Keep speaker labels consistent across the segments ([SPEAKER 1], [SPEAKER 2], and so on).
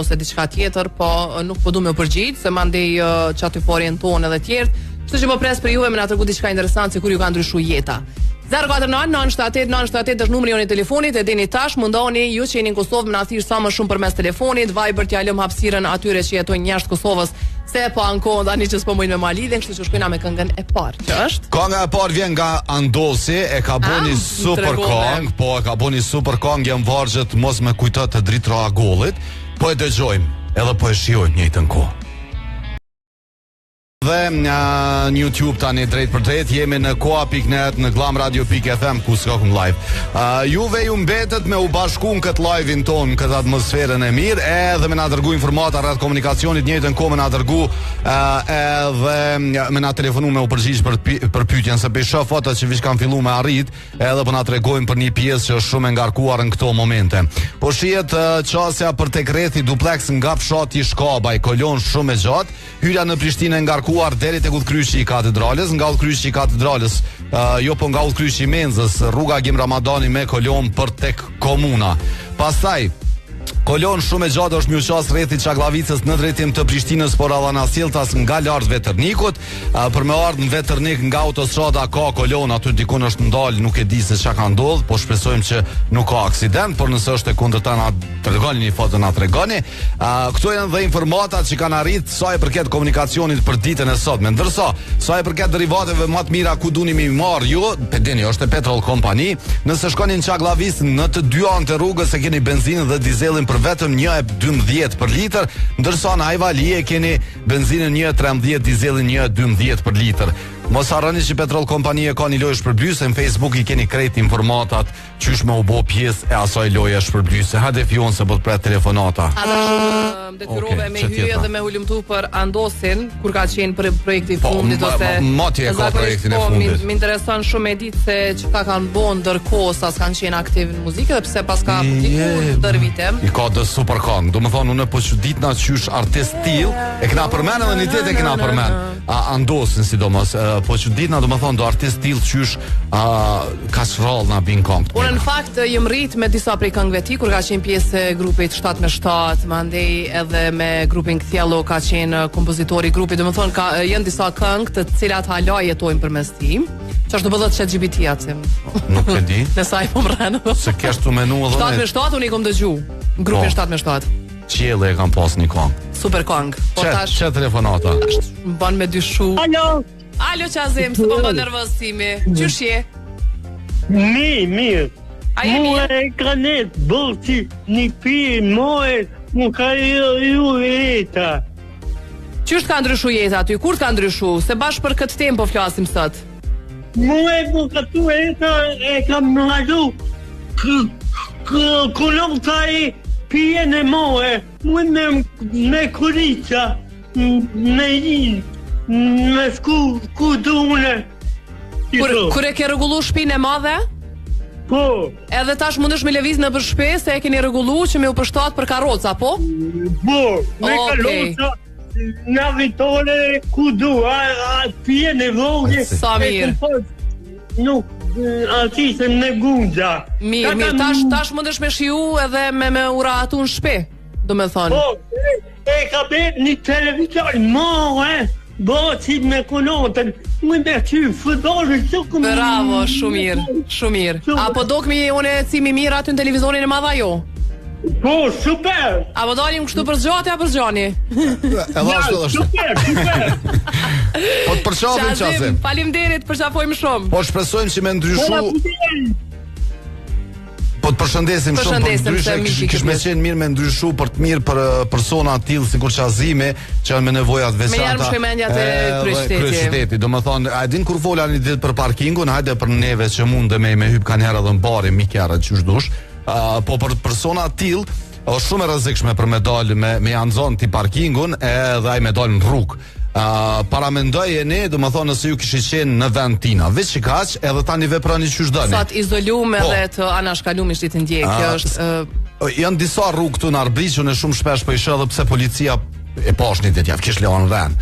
[SPEAKER 1] ose diçka tjetër, po nuk po du me përgjigj, se mandej që aty po orientohen edhe tjertë. Kështu që po pres për juve me na tregu diçka interesant se kur ju ka ndryshuar jeta. 049-978-978 është numri jonë i telefonit, e dini tash, mundohuni ju që jeni në Kosovë me na thirrë sa më shumë përmes telefonit, Viber t'ja lëm hapësirën atyre që jetojnë jashtë Kosovës, se po ankohen tani që s'po mujnë me malidhen, kështu që shkojna me këngën e parë, që është?
[SPEAKER 2] Kënga e parë vjen nga Andosi, e ka bëni super këngë, po e ka bëni super këngë, jam vargjet mos me kujtot të dritra a gollit, po e dëgjojmë, edhe po e shijojmë njëjtën kohë. Dhe në YouTube tani drejt për drejt jemi në koa.net, në glamradio.fm ku s'kakëm live. Juve ju mbetet me u bashku në këtë live-in ton, në këtë atmosferën e mirë, edhe me na dërgu informata rreth komunikacionit, njëjtën kohë me na dërgu edhe me na telefonu me u përgjigj për pyetjen, se për shoh fotot që vish kanë fillu me arrit, edhe po na tregojnë për një pjesë që është shumë e ngarkuar në këto momente. Po shihet qasja për tek rrethi duplex nga fshati Shkabaj, kolon shumë e gjatë, hyrja në Prishtinë ngarkuar deri tek udhkryqi i katedrales, nga udhkryqi i katedrales, jo po nga udhkryqi i Menzës, rruga Gim Ramadani me kolon për tek komuna. Pastaj kolon shumë e gjatë është mjuqas rrethi Çaglavicës në drejtim të Prishtinës, por edhe në Asjelltas nga lart Vetërnikut, për me ardhur në Vetërnik nga autostrada ka kolon, aty dikun është ndal, nuk e di se çka ka ndodhur, po shpresojmë që nuk ka aksident, por nëse është e kundërta na tregoni një foto, na tregoni. Këto janë dhe informatat që kanë arritur sa i përket komunikacionit për ditën e sotme. Ndërsa sa i përket derivateve më të mira ku duni mi marr ju, pedeni është e Petrol Company, nëse shkoni në Çaglavicë në të dy anët e rrugës e keni benzinë dhe dizelin për vetëm 1.12 për litër, ndërsa në Ajvali e keni benzinën 1.13, dizelin 1.12 për litër. Mos harroni që Petrol Company e ka një lojë shpërblyese, në Facebook i keni krejt informatat qysh me u bë pjesë e asaj loje shpërblyese. Hajde fion se po të pret telefonata.
[SPEAKER 1] Detyrove me hyje dhe me ulumtu për Andosin, kur ka qenë për projekti i fundit ose
[SPEAKER 2] moti e ka projektin e fundit.
[SPEAKER 1] Më intereson shumë e ditë se çka kanë bën ndërkohë sa s'kan qenë aktiv në muzikë, dhe pse paska dikur ndër vite.
[SPEAKER 2] I ka dhe super këngë. Domethënë unë po çuditna qysh artist till, e kena përmend edhe një ditë e kena përmend. Andosin sidomos, po çuditna domethënë do artist till qysh ka shroll na bin këngë.
[SPEAKER 1] Unë në fakt jam rrit me disa prej këngëve ti kur ka qenë pjesë e grupit 7-7, mandej edhe me grupin Kthjello ka qenë kompozitori i grupit, domethënë janë disa këngë të cilat hala jetojnë përmes tim. Çfarë do bëhet ChatGPT atë?
[SPEAKER 2] Nuk e di.
[SPEAKER 1] Nëse ai po mrën.
[SPEAKER 2] Se ke ashtu menu edhe
[SPEAKER 1] 7-7 unë i kam dëgju. Grupin 7-7.
[SPEAKER 2] Qiellë e kam pas një këngë.
[SPEAKER 1] Super këngë. Po tash
[SPEAKER 2] çe telefonata.
[SPEAKER 1] Mban me dyshu. Alo Qazim, se po më nervoz timi. Qysh je?
[SPEAKER 3] Mirë.
[SPEAKER 1] A je mirë?
[SPEAKER 3] Mua e kranet, bërti një pi, mu ka ju jeta.
[SPEAKER 1] Qysh ka ndryshu jeta aty? Kur ka ndryshu? Se bashkë për këtë temë po flasim sot.
[SPEAKER 3] Mua e mu ka tu jeta e kam nëllu këllon ka i pijen e moe, mu me kurica, me ku dune.
[SPEAKER 1] Kur e ke rregullu shtëpinë e madhe?
[SPEAKER 3] Po.
[SPEAKER 1] Edhe tash mundesh me lëviz në për shtëpi se e keni rregullu që me u përshtat për karroca, po?
[SPEAKER 3] Po, me karroca. Navitore ku du, pijen e vogël.
[SPEAKER 1] Sa mirë.
[SPEAKER 3] Nuk artisëm në gundja.
[SPEAKER 1] Mirë, tash mundesh me shiu edhe me uratu në shtëpi, do me thonë.
[SPEAKER 3] Po, e ka bërë një televizor more, bëti me konotën, më me ty, futbolë, shumë mirë.
[SPEAKER 1] Bravo, shumë mirë. Apo dokmi unë e cimi mirë aty në televizorin e madha jo?
[SPEAKER 3] Po, super.
[SPEAKER 1] Apo dalim kështu për zgjati a për zgjani?
[SPEAKER 3] Super.
[SPEAKER 2] Po të përshafim Qazim.
[SPEAKER 1] Faleminderit, përshafojmë shumë.
[SPEAKER 2] Po shpresojmë që me ndryshu. Po të përshëndesim shumë, për ndryshe kish me qenë mirë me ndryshu për të mirë për persona tillë sikur Qazimi që janë me nevojat veçanta.
[SPEAKER 1] Me janë shkëmendjat e kryeqytetit.
[SPEAKER 2] Domethënë, a din kur fola një ditë për parkingun, hajde për neve që mundem me hyp kanë herë edhe në bare mikjarë çush dush. Po për persona tillë është shumë e rrezikshme për me dalë me anzon ti parkingun edhe ai me dalë në rrugë. Paramendoj e ne, do më thonë nëse ju kishit qenë në vend tina, veç që kaq, edhe tani veprani qysh dëni.
[SPEAKER 1] Sa të izolum edhe të anashkalum ishtë të ndjek, kjo është...
[SPEAKER 2] Janë disa rrugë këtu në Arbriq, unë shumë shpesh po isha edhe pse policia e pashnit e tjaf, kish leon vend.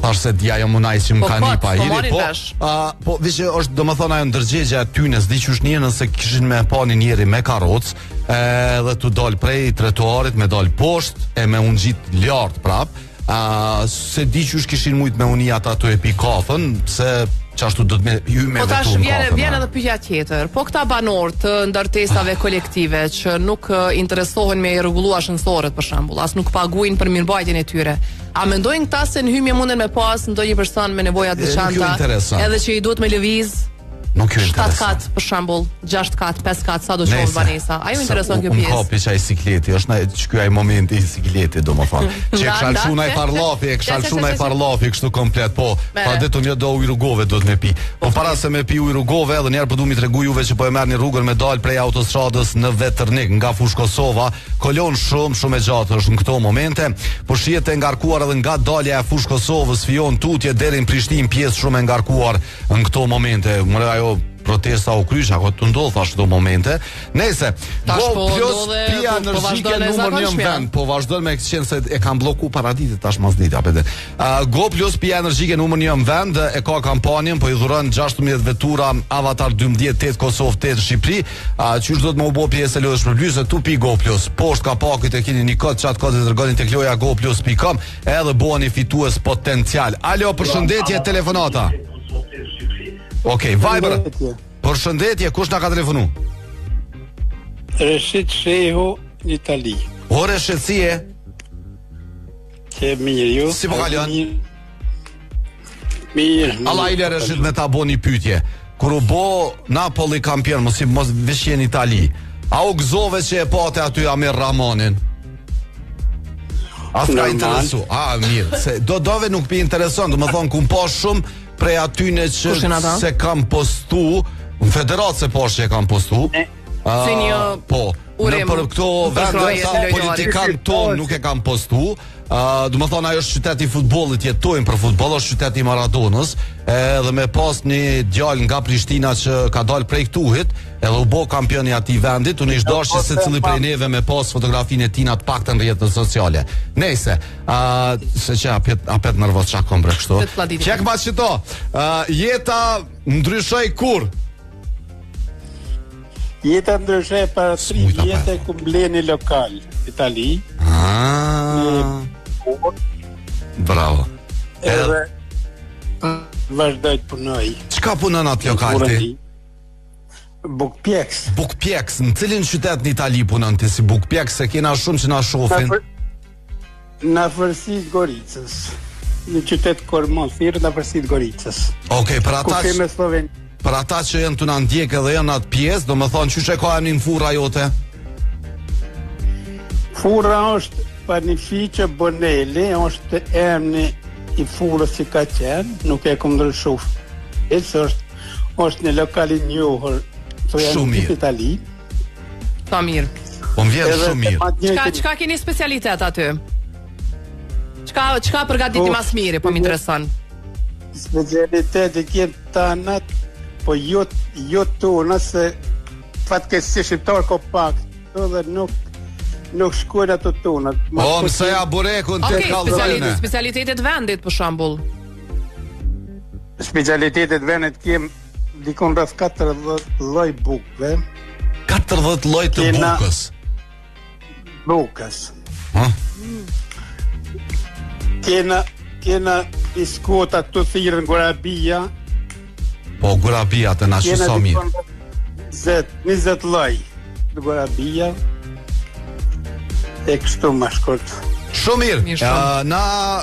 [SPEAKER 2] Thash se dja jo munaj që më ka një pa hiri, po vishë është do më thonë ajo ndërgjegja e tyne, s'di qysh një nëse kishin me pa një njeri me karocë, dhe tu dal prej tretuarit me dal poshtë e me unë gjitë lartë prap, se di qysh kishin mujt me unë ata të e pi kafën, se qashtu do të me ju me vetu në kafën.
[SPEAKER 1] Po tash vjen edhe pyetja tjetër, po këta banorë të ndërtesave kolektive që nuk interesohen me rregullua shënësorët për shembull, as nuk paguajnë për mirëmbajtjen e tyre. A mendojnë këta se në hymje munden me pas ndonjë person me nevoja të veçanta, edhe që i duhet me lëviz?
[SPEAKER 2] Nuk ju
[SPEAKER 1] 7 kat për shembull, 6 kat, 5 kat, sa do të shohë banesa. A ju intereson kjo pjesë?
[SPEAKER 2] Unë kapi çaj sikleti, është ky ai momenti i sikletit, domethënë. Që kshalshuna i parlafi, kështu komplet, po. Pa detë unë do ujë rrugove do të me pi. Po para se me pi ujë rrugove, edhe një herë po du mi tregu juve që po e merrni rrugën me dal prej autostradës në Vetërnik nga Fush Kosova, kolon shumë e gjatë është në këto momente, po shihet e ngarkuar edhe nga dalja e Fush Kosovës fijon tutje deri në Prishtinë, pjesë shumë e ngarkuar në këto momente. Protesta u kryq, ako të ndodh ashtu këto momente. Nëse Go Plus pija energjike numër 1 vend, po vazhdon me qenë se e kanë blloku paraditet tash mas ditë apete. Go Plus pija energjike numër 1 vend e ka kampanjën, po i dhuron 16 vetura Avatar 12 Kosovë 8 Shqipëri. Qysh do të më u bë pjesë e lodhësh për blysë, tu pi Go Plus. Poshtë kapakut e keni një kod, çat kodit dërgoni tek loja goplus.com, edhe bëheni fitues potencial. Alo, përshëndetje, telefonata. Okej, Viber. Përshëndetje, kush na ka telefonu?
[SPEAKER 4] Reshit Shehu, në Itali.
[SPEAKER 2] O Reshit, si e?
[SPEAKER 4] Që mirë, ju?
[SPEAKER 2] Si po kalon?
[SPEAKER 4] Mirë.
[SPEAKER 2] Allah i le Reshit me ta bo një pytje. Kur u bo Napoli kampion, mos vishje në Itali, a u gëzove që e pate aty Amir Ramanin? A s'ka interesu? Mirë, se dove nuk pi intereson, do më thonë ku më po shumë prej atyne që se kam postu në federatë se po që e kam postu po në për këto vendë politikan ton nuk e kam postu do më thonë ajo është qyteti futbollit, jetojnë për futbol, është qyteti Maradonës, edhe me pas një djalë nga Prishtina që ka dalë prej këtuhit edhe u bo kampioni ati vendit, unë ishtë dashë që se cili prej neve me pas fotografinë e tina të pak të në rjetët sociale. Nejse, se që apet nërvot që akom bre kështu. Qek ma qëto, jeta ndryshoj kur?
[SPEAKER 4] Jeta ndryshoj para 3 vjetë ku mbleni lokal, Itali.
[SPEAKER 2] Bravo.
[SPEAKER 4] Edhe vazhdoj të punoj.
[SPEAKER 2] Çka punon atë lokal ti?
[SPEAKER 4] Bukpjeks.
[SPEAKER 2] Bukpjeks, në cilin qytet në Itali punon ti si bukpjeks, se kena shumë që na shohin?
[SPEAKER 4] Në afërsitë Goricës. Në qytet Kormon, thirrë në afërsitë Goricës.
[SPEAKER 2] Okej, për ata që janë të na ndjekë edhe janë atë pjesë, do më thonë çysh e ka emrin furra jote?
[SPEAKER 4] Furra është Panificio Bonelli, është emri i furrës që ka qenë, nuk e kom ndryshu. Është një lokal i njohur,
[SPEAKER 2] shumë mirë.
[SPEAKER 4] Itali.
[SPEAKER 1] Ta mirë.
[SPEAKER 2] Po më vjen shumë mirë.
[SPEAKER 1] Çka keni specialitet aty? Çka përgatiti mas miri, po më intereson.
[SPEAKER 4] Specialiteti kjenë tanat, po jo tona se fatkeqësisht shqiptar ko pak, edhe nuk shkojnë ato tonat.
[SPEAKER 2] Mëse ja burekun të kaldrojnë.
[SPEAKER 1] Specialitetet vendit për shembull.
[SPEAKER 4] Specialitetet vendit kem dikon rreth 40 lloj bukëve.
[SPEAKER 2] 40 lloj të bukës.
[SPEAKER 4] Bukës. Kena biskota të thirrën gurabia.
[SPEAKER 2] Po gurabia të na shumë mirë.
[SPEAKER 4] 20 lloj të gurabia. E kështu më shkurt.
[SPEAKER 2] Shumë mirë. Na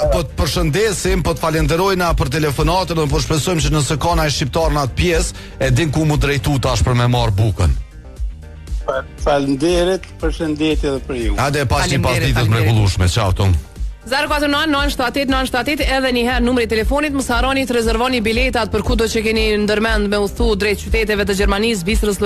[SPEAKER 2] po të përshëndesim, po të falenderojna për telefonatën, dhe po shpresojmë që nëse ka ndonjë shqiptar në atë pjesë, e din ku mu drejtu tash për me marr bukën.
[SPEAKER 4] Faleminderit, përshëndetje edhe për ju.
[SPEAKER 2] Hajde pas një pasditë të mrekullueshme. Ciao Tom.
[SPEAKER 1] 049-978-978 edhe një herë numri i telefonit, mos harroni të rezervoni biletat për kudo që keni ndërmend me udhëtu drejt qyteteve të Gjermanisë, Zvicrës,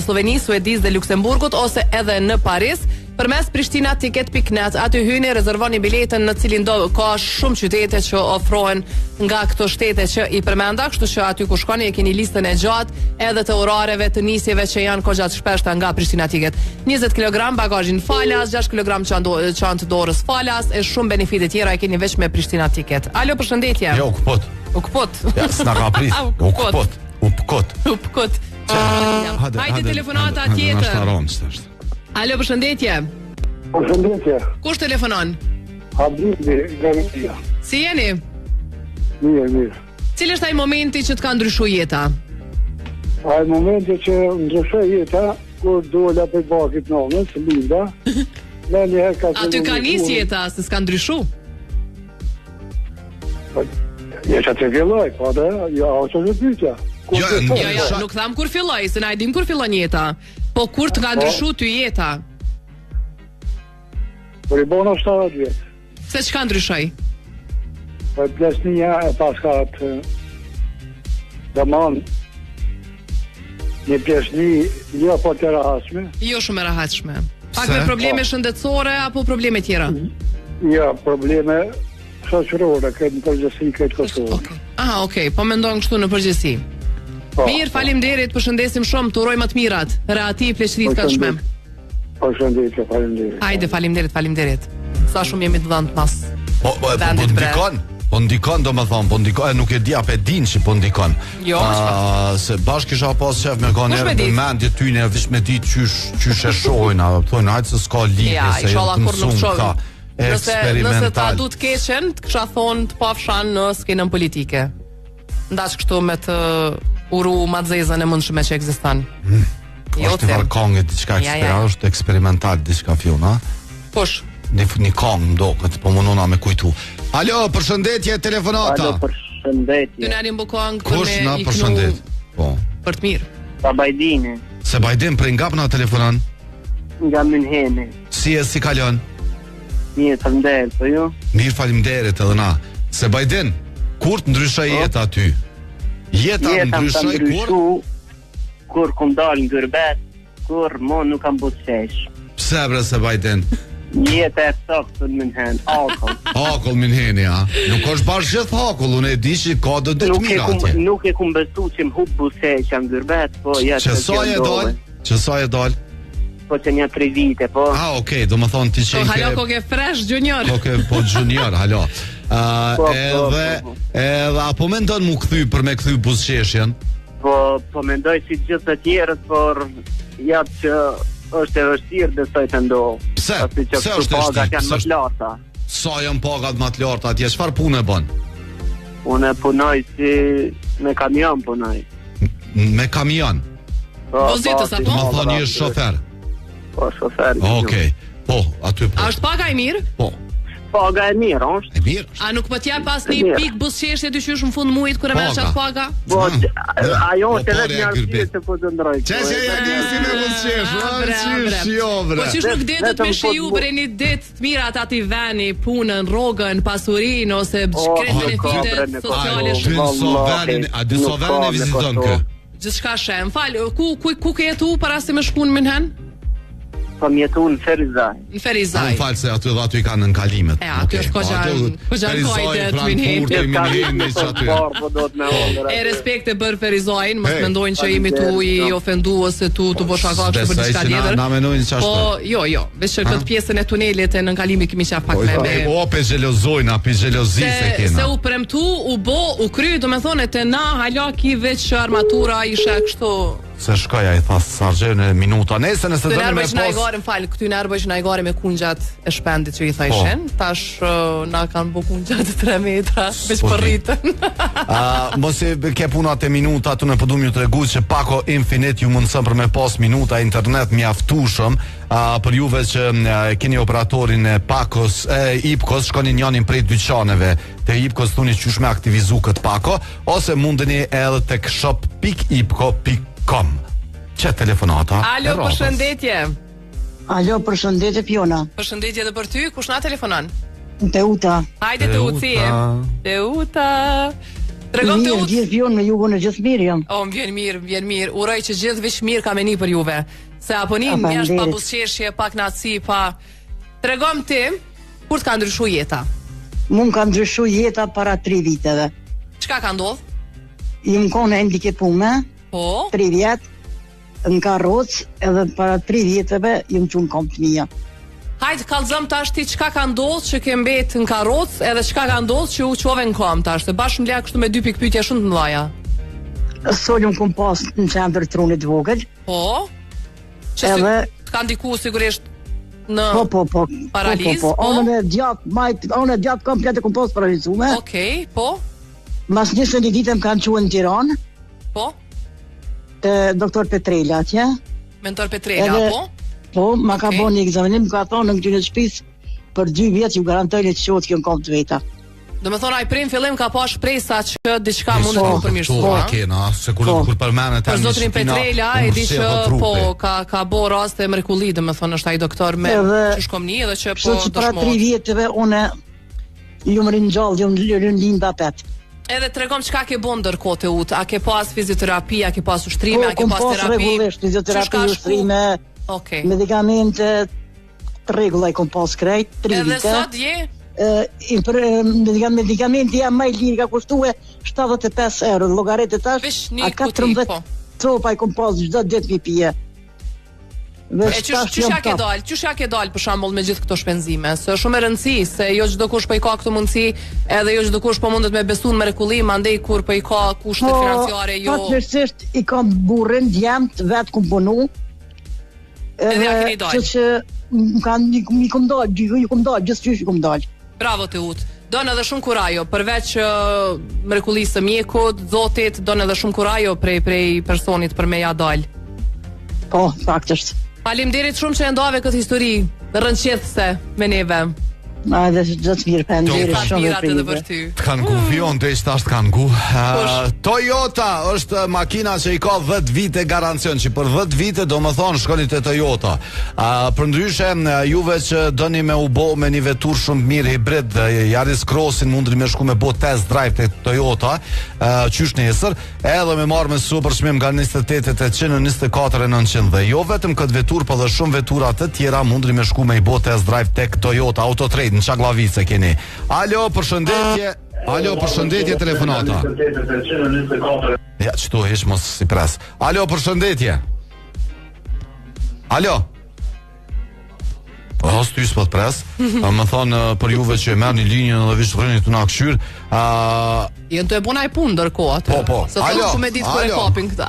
[SPEAKER 1] Slovenisë, Suedisë dhe Luksemburgut ose edhe në Paris. Përmes pristinaticket.net aty hyni, rezervoni biletën në cilin do ka shumë qytete që ofrohen nga këto shtete që i përmenda, kështu që aty ku shkoni e keni listën e gjatë edhe të orareve të nisjeve që janë goxhat shpeshta nga Prishtina Ticket. 20 kg bagazhin falas, 6 kg çantë dorës falas e shumë benefite tjera e keni veç me Prishtina Ticket. Alo, përshëndetje.
[SPEAKER 2] Jo, kupot.
[SPEAKER 1] Kupot.
[SPEAKER 2] Ja, s'na ka pris. Kupot.
[SPEAKER 1] Kupot. Hajde telefonata tjetër. Alo, përshëndetje.
[SPEAKER 5] Përshëndetje.
[SPEAKER 1] Kush telefonon?
[SPEAKER 5] Habibi, Garantia.
[SPEAKER 1] Si jeni?
[SPEAKER 5] Mirë.
[SPEAKER 1] Cili është ai momenti që të ka ndryshuar jeta?
[SPEAKER 5] Ai momenti që ndryshoi jeta kur dola për bakit nënës, Linda.
[SPEAKER 1] Aty ka nis jeta, se s'ka ndryshu.
[SPEAKER 5] Jesha të filloj, po dhe, ja, ose në pyetja.
[SPEAKER 1] Jo, nuk tham kur filloj, se na e dim kur fillon jeta. Po kur të ka ndryshu ty jeta?
[SPEAKER 5] Por i bona 70 vjet.
[SPEAKER 1] Se çka ndryshoi?
[SPEAKER 5] Po pjesnia e paskat domon një pjesni jo po të rahatshme.
[SPEAKER 1] Jo shumë e rahatshme. Pak me probleme shëndetësore apo probleme tjera?
[SPEAKER 5] Ja, probleme shoqërore, këtë në përgjithësi këtë Kosovë.
[SPEAKER 1] Okej, po mendon kështu në përgjithësi. Mirë, faleminderit, përshëndesim shumë, të uroj më të mirat. Rehati, pleqërit ka shmem.
[SPEAKER 5] Përshëndetje, faleminderit.
[SPEAKER 1] Hajde, faleminderit. Sa shumë jemi të dhënë pas.
[SPEAKER 2] Po ndikon domethënë, po ndikon, nuk e di apo e din që po ndikon.
[SPEAKER 1] Jo,
[SPEAKER 2] se bashkë kisha pas shef me kanë erë mendje tyne veç me ditë qysh e shohin, apo thonë hajtë se s'ka lidhje se
[SPEAKER 1] inshallah kur nuk shohin. Nëse ta du të keqen, të kisha thonë të pafshan në skenën politike. Ndash kështu me të uru madzezën e mundshme që ekziston.
[SPEAKER 2] Është të kongë diçka është eksperimental diçka fjona.
[SPEAKER 1] Kush?
[SPEAKER 2] Një kongë më do këtë, po mundona me kujtu. Alo, përshëndetje, telefonata.
[SPEAKER 6] Alo, përshëndetje.
[SPEAKER 1] Ty nani mbu kongë
[SPEAKER 2] kush na përshëndet? Po.
[SPEAKER 1] Për të mirë.
[SPEAKER 6] Sabajdini.
[SPEAKER 2] Sabajdin, prej nga përna telefonan?
[SPEAKER 6] Nga Mynheni.
[SPEAKER 2] Si kalon?
[SPEAKER 6] Mirë, faleminderit, po ju?
[SPEAKER 2] Mirë, faleminderit edhe na. Sabajdin, kur të ndryshoj jeta ty? Jeta ndryshoj
[SPEAKER 6] kur kum dal në Gërbet, kur mo nuk kam busqesh.
[SPEAKER 2] Pse bre Sabajdin?
[SPEAKER 6] Jeta e saktë në Mynhen,
[SPEAKER 2] Akull Mynheni, a? Nuk është bashkë gjithë Akull, unë e di që ka do të mira atje.
[SPEAKER 6] Nuk e kum besu që më hub busqesh në Gërbet, po jetë
[SPEAKER 2] që sa e dal?
[SPEAKER 6] Po që një 3 vite, po.
[SPEAKER 2] Okej, do më thonë ti që
[SPEAKER 1] po halo koke fresh junior.
[SPEAKER 2] Po junior, halo. Edhe apo mendon mu kthy për me kthy buzëqeshjen?
[SPEAKER 6] Po mendoj si gjithë të tjerët, por jatë që është e vështirë besoj të ndohë.
[SPEAKER 2] Pse? Pse është e vështirë?
[SPEAKER 6] Janë më të larta.
[SPEAKER 2] Sa janë pagat më të larta atje? Çfarë punë bën?
[SPEAKER 6] Unë punoj si me kamion punoj.
[SPEAKER 2] Me kamion?
[SPEAKER 1] Po zitës apo?
[SPEAKER 2] Më thonë një shofer.
[SPEAKER 6] Po shofer.
[SPEAKER 2] Okej. Po, aty po.
[SPEAKER 1] A është paga e mirë?
[SPEAKER 2] Po.
[SPEAKER 6] Paga e mirë, është.
[SPEAKER 2] E mirë.
[SPEAKER 1] A nuk po t'jap pas një pikë buzëqeshje ty qysh në fund muajit kur e merr çat paga?
[SPEAKER 6] Po, ajo është edhe një arsye se po të ndroj.
[SPEAKER 2] Çesë ja nisi me buzëqesh.
[SPEAKER 1] Po çish nuk detet me shiu për një ditë të mira ata ti vani, punën, rrogën, pasurinë ose kredit benefite sociale
[SPEAKER 2] shumë. A di sa vani viziton kë?
[SPEAKER 1] Gjithçka shem. Fal, ku ke jetu para se më shkon në Mynhen?
[SPEAKER 6] Po mjetu në Ferizaj.
[SPEAKER 1] Në Ferizaj.
[SPEAKER 2] Në falë se aty i kanë në nkalimet.
[SPEAKER 1] Aty është Kogjan Kojtet, Mynheni. E respekte për Ferizajin, mos mendojnë që jemi tu i ofendu ose tu të boshaka kështu për diçka tjetër.
[SPEAKER 2] Na menojnë çashtu.
[SPEAKER 1] Po, jo, veç këtë pjesën e tunelit e në nkalimit kemi qaf pak me.
[SPEAKER 2] Po, pe xhelozojna, pe xhelozi se kena.
[SPEAKER 1] Se u premtu, u bë, u kry, domethënë te na hala ki veç armatura isha kështu.
[SPEAKER 2] Se shkoja i thas sargjën e minuta nesër nëse do me
[SPEAKER 1] pas. Këty në arbëj na i gari me kungjat e shpendit që i thajshin. Tash na kanë bu kungjat 3 metra veç për rritën.
[SPEAKER 2] Mos e ke punat e minuta tu ne po duam ju tregu që Pako Infinite ju mundson për me pas minuta internet mjaftueshëm. Për juve që keni operatorin e Pakos Ipkos, shkoni njënin prej dyqaneve te Ipkos, thuni qysh me aktivizu këtë Pako, ose mundeni edhe tek shop.ipko.com. Që telefonata?
[SPEAKER 1] Alo, përshëndetje.
[SPEAKER 7] Alo, përshëndetje Piona.
[SPEAKER 1] Përshëndetje edhe për ty, kush na telefonon?
[SPEAKER 7] Teuta.
[SPEAKER 1] Hajde Teuci. Teuta. Tregon të ut.
[SPEAKER 7] Gjithë vjon me jugun e gjithë mirë jam.
[SPEAKER 1] O, më vjen mirë. Uroj që gjithë vish mirë ka meni për juve. Se aponim jashtë pa buzëqeshje, pa knaçi, pa. Tregom ti, kur të ka ndryshuar jeta?
[SPEAKER 7] Mund ka ndryshuar jeta para 3 viteve.
[SPEAKER 1] Çka ka ndodhur?
[SPEAKER 7] Jam konë handikepume.
[SPEAKER 1] Po.
[SPEAKER 7] 3 vjet në karrocë edhe para 3 vjeteve jam qenë kompania.
[SPEAKER 1] Hajde kallzom tash ti çka ka ndodhur që ke mbet në karrocë edhe çka ka ndodhur që u çove në kom tash. Se bashkë më kështu me 2 pikë pyetje shumë të mëdha.
[SPEAKER 7] Solum kom pas në qendër trunit vogël.
[SPEAKER 1] Po. Që edhe të ka ndikuar sigurisht në paralizë.
[SPEAKER 7] Po. Unë gjatë komplet e kom pas paralizuar.
[SPEAKER 1] Okej, po.
[SPEAKER 7] Mas 20 ditë më kanë qenë në Tiranë.
[SPEAKER 1] Po.
[SPEAKER 7] Te doktor Petrela atje.
[SPEAKER 1] Mentor Petrela, po.
[SPEAKER 7] Po, ma ka bënë një egzaminim, ka thonë në këtyre shtëpisë për 2 vjet ju garantojnë që qohet kjo në kom të veta.
[SPEAKER 1] Do me thonë ai prim fillim ka pas shpresa që diçka mund të përmirësohet.
[SPEAKER 2] Po, kena, se kur përmendet
[SPEAKER 1] për zotrin Petrela e di që po ka bë raste mrekulli, do me thonë është ai doktor me çëshkomni edhe që po dëshmohet.
[SPEAKER 7] Para 3 vjeteve unë ju më ringjall, ju rinlinda 8.
[SPEAKER 1] Edhe tregom çka ke bën ndërkohë te ut, a ke pas fizioterapi, a ke pas ushtrime, a ke pas terapi?
[SPEAKER 7] Po, rregullisht fizioterapi, ushtrime, medikamente, të rregulla i kom pas krejt, 3 vite.
[SPEAKER 1] Edhe sot je?
[SPEAKER 7] Medikamenti jam më i lirë, ka kushtuar 75 euro, llogaritë tash, a 14 copa i kom pas çdo ditë mi pije.
[SPEAKER 1] Çështja ke dal për shembull me gjithë këto shpenzime, se është shumë e rëndësishme se jo çdo kush po i ka këtë mundësi, edhe jo çdo kush po mundet me besu në mrekulli, mandej kur po i ka kushte financiare jo.
[SPEAKER 7] Fatmirësisht i kam burrin djemt vet ku punu.
[SPEAKER 1] Edhe ja keni dal.
[SPEAKER 7] Mi kom dal, gjithçysh i kom dal.
[SPEAKER 1] Bravo te ut. Don edhe shumë kurajo, përveç mrekullisë së mjekut, Zotit, don edhe shumë kurajo prej personit për me ja dal.
[SPEAKER 7] Po, faktisht.
[SPEAKER 1] Faleminderit shumë që e ndave këtë histori rëndësishme me neve.
[SPEAKER 7] Dhe gjithë mirë penderit shumë
[SPEAKER 1] edhe për ty.
[SPEAKER 2] Të kanë kufion të ishtë ashtë kanë ku. Toyota është makina që i ka 10 vite garancion, që për 10 vite do më thonë shkoni të Toyota. Për ndryshe, juve që dëni me u bo me një vetur shumë mirë hibrid, Yaris Crossin mundri me shku me bo test drive të Toyota, qysh nesër, edhe me marrë me super shmim nga 28.824.900 dhe jo vetëm këtë vetur, për dhe shumë veturat të tjera mundri me shku me i bo test drive tek Toyota Autotrade në Çaklavice keni. Alo, përshëndetje telefonata. Ja, çto hesh mos si pres. Alo, përshëndetje. Alo. Po, sti s'po pres. Më thon për juve që merrni linjën edhe vish rreni këtu na këshyr.
[SPEAKER 1] Jen të e bona e punë ndërkohë.
[SPEAKER 2] Po.
[SPEAKER 1] Alo. Shumë ditë kur e kapin këta.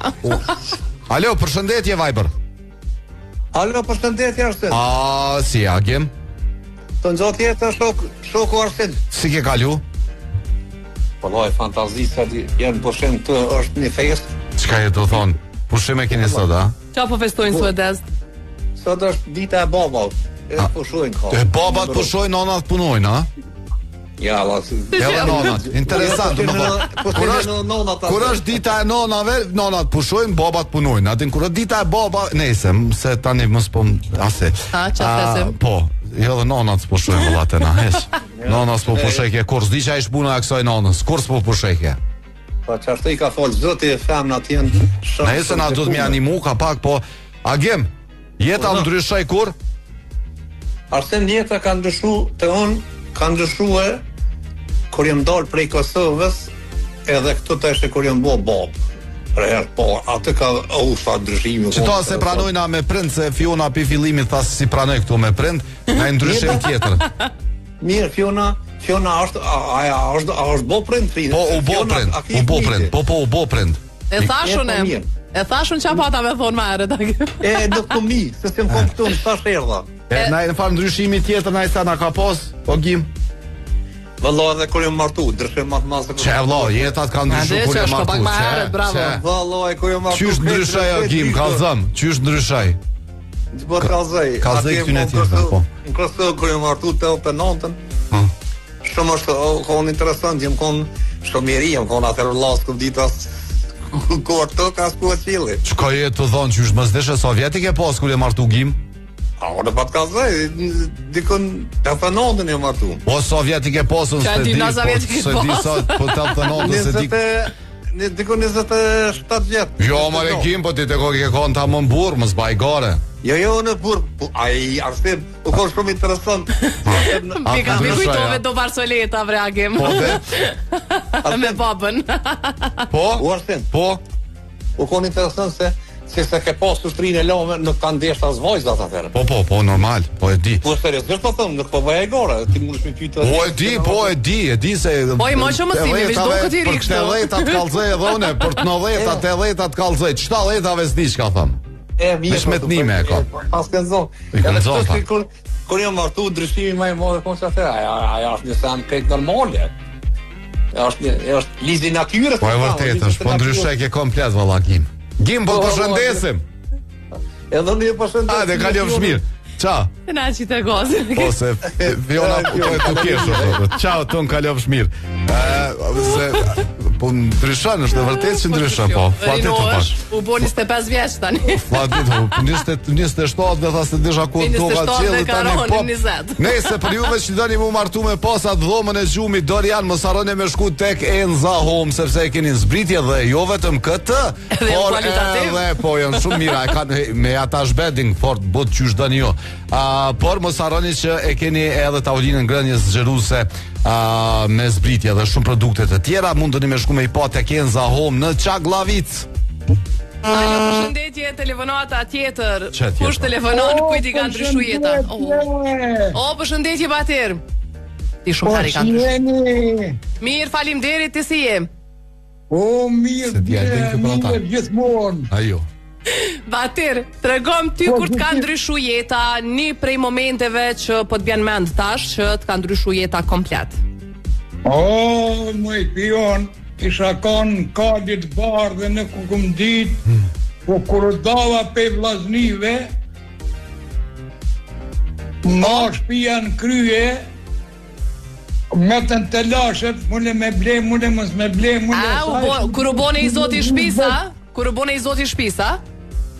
[SPEAKER 2] Alo, përshëndetje Viber.
[SPEAKER 8] Alo, përshëndetje Arsen.
[SPEAKER 2] Si agim?
[SPEAKER 8] Të nëzot jetë shoku Arsen.
[SPEAKER 2] Si ke kalu?
[SPEAKER 8] Po loj, fantazisa jenë pushim të është një fest.
[SPEAKER 2] Çka je të thonë? Pushim e keni sot, a?
[SPEAKER 1] Qa po festojnë suedez?
[SPEAKER 8] Sot është dita e babat. E pushojnë ka.
[SPEAKER 2] E babat pushojnë, nonat punojnë, a?
[SPEAKER 8] Ja,
[SPEAKER 2] edhe nonat. Interesant. Kur është dita e nonave, nonat pushojnë, babat punojnë. Atin kur është dita e baba, nesem, se tani mos po ase. Po. Jo dhe nonat s'po shojnë vëllate na, hesh. Nonat s'po pushejke, kur s'di që a ish puna e kësoj nonës, kur s'po pushejke.
[SPEAKER 8] Po që ashtu i ka folë, zëti e femna t'jen shumë.
[SPEAKER 2] Nëse na du t'mi animu, ka pak, po, agim, jeta ndryshoj kur?
[SPEAKER 8] Arsen jeta ka ndryshu të unë, ka ndryshu e kur jem dalë prej Kosovës, edhe këtu të eshe kur jem bo babë. Po, atë ka usha ndryshimi.
[SPEAKER 2] Qëto se pranojna me prind, se Fiona pi fillimit tha si pranoj këtu me prind, nga ndryshim tjetër.
[SPEAKER 8] Mirë, Fiona është bo prind?
[SPEAKER 2] Po, u bo prind.
[SPEAKER 1] E thashun qa pata me thonë ma ere.
[SPEAKER 8] Nuk të mi, se s'kem kom këtu në stash erdha.
[SPEAKER 2] Na e në farë ndryshimi tjetër, na i sa na ka pos, o gjim.
[SPEAKER 8] Vëllo edhe kur jem martu, ndryshim matë masë.
[SPEAKER 2] Që vëllo, jetat ka ndryshu kur jem martu.
[SPEAKER 8] Vëllo e kur jem martu.
[SPEAKER 2] Qysh ndryshaj o gjim, kalzëm, qysh ndryshaj?
[SPEAKER 8] Që bërë kalzëj.
[SPEAKER 2] Kalzëj këtyne tjetër, po.
[SPEAKER 8] Në Kosovë kur jem martu të 89-ën. Shumë është konë interesant, jem konë shumë miri, jem konë atër lasë këtë ditas. Kur të ka s'ku e cili.
[SPEAKER 2] Që ka jetë të thonë, qysh mëzdeshe sovjetike pas kur jem martu gjim?
[SPEAKER 8] Unë pa të kallëzoj, dikon të thënodën e martu.
[SPEAKER 2] O sovjet i ke posën, se di sa, po të thënodën se di...
[SPEAKER 8] Dikon 27 vjetë.
[SPEAKER 2] Jo, mare kim, po ti të ke konë ta më burë, më zbaj gare.
[SPEAKER 8] Jo, në burë, ai Arsim, u konë shumë interesant.
[SPEAKER 1] Mi kujtove do Barsoleta, vragim.
[SPEAKER 2] Po, dhe?
[SPEAKER 1] Me babën.
[SPEAKER 2] Po?
[SPEAKER 8] U Arsim?
[SPEAKER 2] Po?
[SPEAKER 8] U konë interesant se ke posë shtrinë e lome, nuk kanë deshtë as vojzat atërë.
[SPEAKER 2] Po, normal, po e di.
[SPEAKER 8] Po, seriosisht po thëmë, nuk po bëja e gore, ti mundesh me pyta.
[SPEAKER 2] Po e di se...
[SPEAKER 1] Po i mo që më thimi, vish do këtë i rikështu.
[SPEAKER 2] Për 80-at kalzej edhe une, për 90-at, 80-at kalzej, 70-ave s'di që ka thëmë. Vish me të nime e ka.
[SPEAKER 8] Pas kënë zonë.
[SPEAKER 2] I kënë zonë, ta.
[SPEAKER 8] Kër jam martu, ndryshimi ma i modhe, konë që atërë, aja është një sen këtë normale. është lizi natyre.
[SPEAKER 2] Po e vërtet është, po ndryshe ke komplet valla Gim. Gim, po përshëndesim.
[SPEAKER 8] Edhe një përshëndesim.
[SPEAKER 2] Hajde, kalofsh mirë. Ciao.
[SPEAKER 1] Na qitë e gozë.
[SPEAKER 2] Po se Fiona po e të kesh. Ciao, ton kalofsh mirë. Po ndryshon, është vërtet që ndryshon, po. Fatit të pak.
[SPEAKER 1] U bo 25 vjeç tani.
[SPEAKER 2] Fatit, 27 dhe tha se disha ku toka qelë tani po. Nëse për juve që doni mu martu me pasat dhomën e gjumit Dorian, mos harroni me shku tek Enza Home, sepse e keni zbritje dhe jo vetëm këtë, por edhe po janë shumë mira, e kanë me attach bedding fort bot qysh doni jo. Por mos harroni që e keni edhe tavolinën ngrënjes xheruese me zbritje dhe shumë produkte të tjera. Mundeni me shku me i pa tek Enza Home në Çagllavic.
[SPEAKER 1] Alo, përshëndetje, telefonata tjetër. Kush telefonon, kujt i ka ndryshu jeta? O, përshëndetje Batir. Ti shumë herë i ka ndryshu. Mirë, faleminderit, ti si je?
[SPEAKER 9] O, mirë, gjithmonë.
[SPEAKER 2] Ajo.
[SPEAKER 1] Batir, tregom ty kur të ka ndryshu jeta, një prej momenteve që po të bjen mend tash që të ka ndryshu jeta komplet.
[SPEAKER 9] O, më i pion, isha kanë kadit barë dhe në kukum dit, po kur dava pe vllaznive, ma shpia në krye, me të në të lashet, mune me ble, mune mos me ble,
[SPEAKER 1] kur u bone i zoti shpisa? Kur u bone i zoti shpisa?